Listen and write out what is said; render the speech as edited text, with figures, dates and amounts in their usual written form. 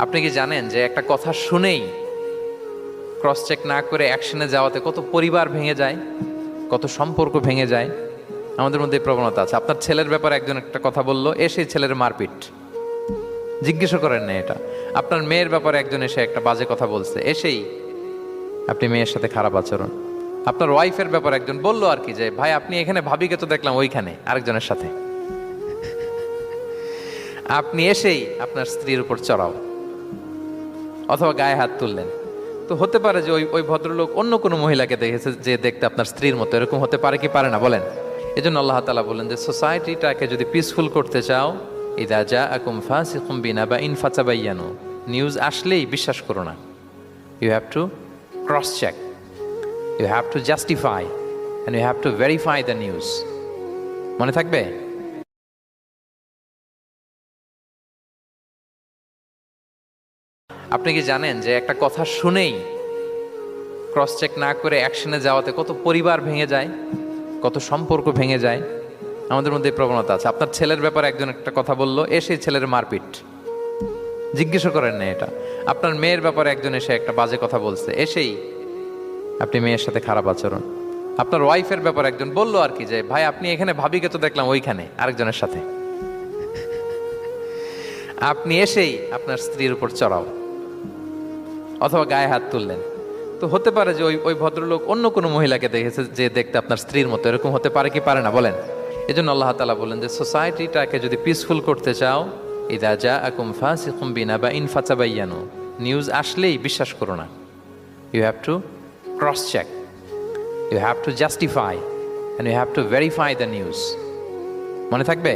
আপনি কি জানেন যে একটা কথা শুনেই ক্রস চেক না করে অ্যাকশনে যাওয়াতে কত পরিবার ভেঙে যায়, কত সম্পর্ক ভেঙে যায়? আমাদের মধ্যে এই প্রবণতা আছে। আপনার ছেলের ব্যাপারে একজন একটা কথা বললো, এসে ছেলের মারপিট, জিজ্ঞেসও করেন না এটা। আপনার মেয়ের ব্যাপারে একজন এসে একটা বাজে কথা বলছে, এসেই আপনি মেয়ের সাথে খারাপ আচরণ। আপনার ওয়াইফের ব্যাপারে একজন বললো আর কি, যে ভাই আপনি এখানে, ভাবিকে তো দেখলাম ওইখানে আরেকজনের সাথে, আপনি এসেই আপনার স্ত্রীর উপর চড়াও অথবা গায়ে হাত তুললেন। তো হতে পারে যে ওই ওই ভদ্রলোক অন্য কোনো মহিলাকে দেখেছে যে দেখতে আপনার স্ত্রীর মতো, এরকম হতে পারে কি পারে না বলেন? এই জন্য আল্লাহ তাআলা বলেন যে সোসাইটিটাকে যদি পিসফুল করতে চাও, ইদা জাআকুম ফাসিকুম বিনাবাইন ফাতাবায়ানু, নিউজ আসলেই বিশ্বাস করো না। You have to cross check, you have to justify and you have to verify the news. মনে থাকবে? আপনি কি জানেন যে একটা কথা শুনেই ক্রস চেক না করে অ্যাকশনে যাওয়াতে কত পরিবার ভেঙে যায়, কত সম্পর্ক ভেঙে যায়? আমাদের মধ্যে এই প্রবণতা আছে। আপনার ছেলের ব্যাপারে একজন একটা কথা বললো, এসে ছেলের মারপিট, জিজ্ঞেসও করেন না এটা। আপনার মেয়ের ব্যাপারে একজন এসে একটা বাজে কথা বলছে, এসেই আপনি মেয়ের সাথে খারাপ আচরণ। আপনার ওয়াইফের ব্যাপারে একজন বললো আর কি, যে ভাই আপনি এখানে, ভাবিকে তো দেখলাম ওইখানে আরেকজনের সাথে, আপনি এসেই আপনার স্ত্রীর উপর চড়াও অথবা গায়ে হাত তুললেন। তো হতে পারে যে ওই ওই ভদ্রলোক অন্য কোনো মহিলাকে দেখেছে যে দেখতে আপনার স্ত্রীর মতো, এরকম হতে পারে কি পারে না বলেন? এই জন্য আল্লাহ তাআলা বলেন যে সোসাইটিটাকে যদি পিসফুল করতে চাও, ইদা জাআকুম ফাসিকুম বিনাবাইন ফাতাবায়ানু, নিউজ আসলেই বিশ্বাস করো না। You have to cross check, you have to justify and you have to verify the news. মনে থাকবে?